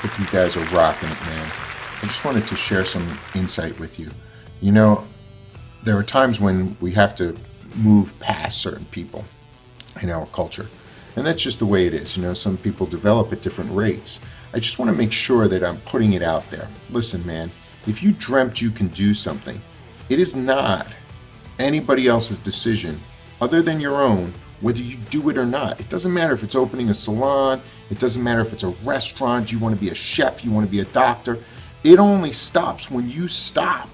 Hope you guys are rocking it, man. I just wanted to share some insight with you. You know, there are times when we have to move past certain people in our culture. And that's just the way it is. You know, some people develop at different rates. I just want to make sure that I'm putting it out there. Listen, man, if you dreamt you can do something, it is not anybody else's decision other than your own whether you do it or not. It doesn't matter if it's opening a salon. It doesn't matter if it's a restaurant. You want to be a chef. You want to be a doctor. It only stops when you stop.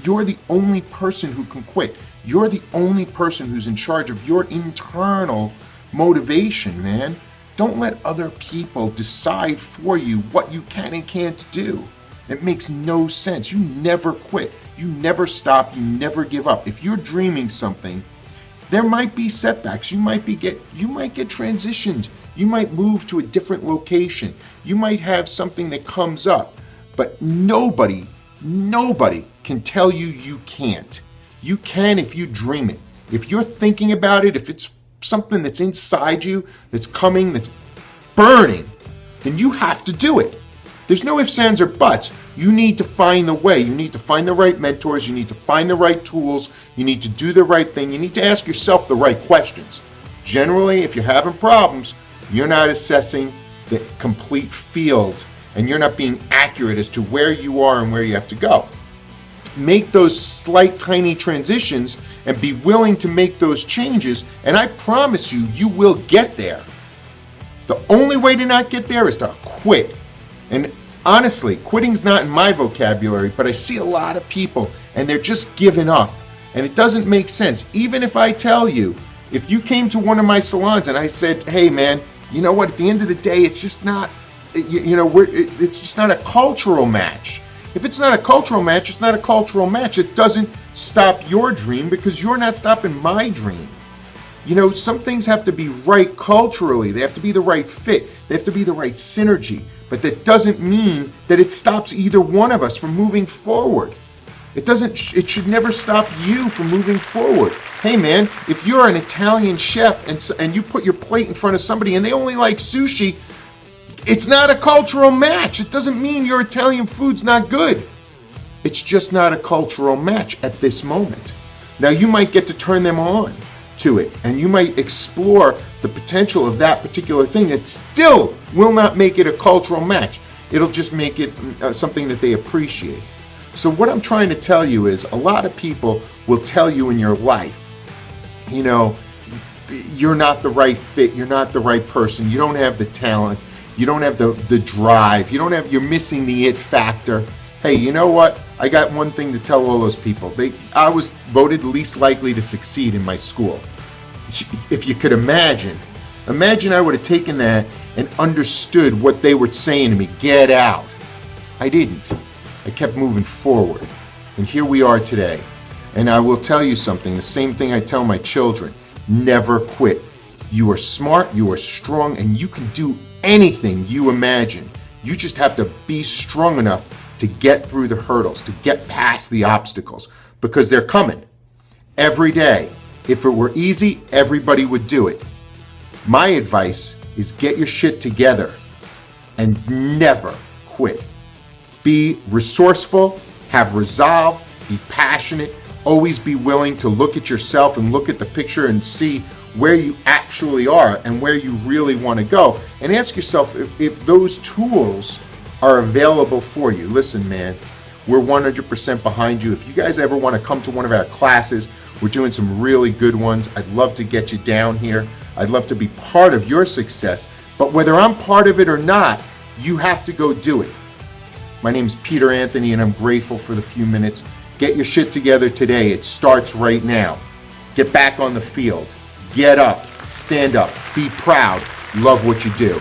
You're the only person who can quit. You're the only person who's in charge of your internal motivation, man. Don't let other people decide for you what you can and can't do. It makes no sense. You never quit. You never stop. You never give up. If you're dreaming something, there might be setbacks. You might get transitioned. You might move to a different location. You might have something that comes up, but nobody can tell you you can't. You can if you dream it. If you're thinking about it, if it's something that's inside you, that's coming, that's burning, then you have to do it. There's no ifs, ands, or buts. You need to find the way. You need to find the right mentors. You need to find the right tools. You need to do the right thing. You need to ask yourself the right questions. Generally, if you're having problems, you're not assessing the complete field and you're not being accurate as to where you are and where you have to go. Make those slight, tiny transitions and be willing to make those changes, and I promise you, you will get there. The only way to not get there is to quit. And honestly, quitting's not in my vocabulary, but I see a lot of people and they're just giving up. And it doesn't make sense. Even if I tell you, if you came to one of my salons and I said, hey man, you know what, at the end of the day, it's just not, it's just not a cultural match. If it's not a cultural match, it's not a cultural match. It doesn't stop your dream because you're not stopping my dream. You know, some things have to be right culturally. They have to be the right fit. They have to be the right synergy. But that doesn't mean that it stops either one of us from moving forward. It should never stop you from moving forward. Hey man, if you're an Italian chef and you put your plate in front of somebody and they only like sushi, it's not a cultural match. It doesn't mean your Italian food's not good. It's just not a cultural match at this moment. Now you might get to turn them on to it, and you might explore the potential of that particular thing that still will not make it a cultural match. It'll just make it something that they appreciate. So what I'm trying to tell you is a lot of people will tell you in your life, you know, you're not the right fit, you're not the right person, you don't have the talent, you don't have the drive, you're missing the it factor. Hey, you know what? I got one thing to tell all those people. I was voted least likely to succeed in my school. If you could imagine I would have taken that and understood what they were saying to me, get out. I didn't. I kept moving forward. And here we are today. And I will tell you something, the same thing I tell my children, never quit. You are smart, you are strong, and you can do anything you imagine. You just have to be strong enough to get through the hurdles, to get past the obstacles, because they're coming every day. If it were easy, everybody would do it. My advice is get your shit together and never quit. Be resourceful, have resolve, be passionate, always be willing to look at yourself and look at the picture and see where you actually are and where you really want to go. And ask yourself if those tools are available for you. Listen, man, we're 100% behind you. If you guys ever want to come to one of our classes, we're doing some really good ones. I'd love to get you down here. I'd love to be part of your success. But whether I'm part of it or not, you have to go do it. My name's Peter Anthony, and I'm grateful for the few minutes. Get your shit together today. It starts right now. Get back on the field. Get up. Stand up. Be proud. Love what you do.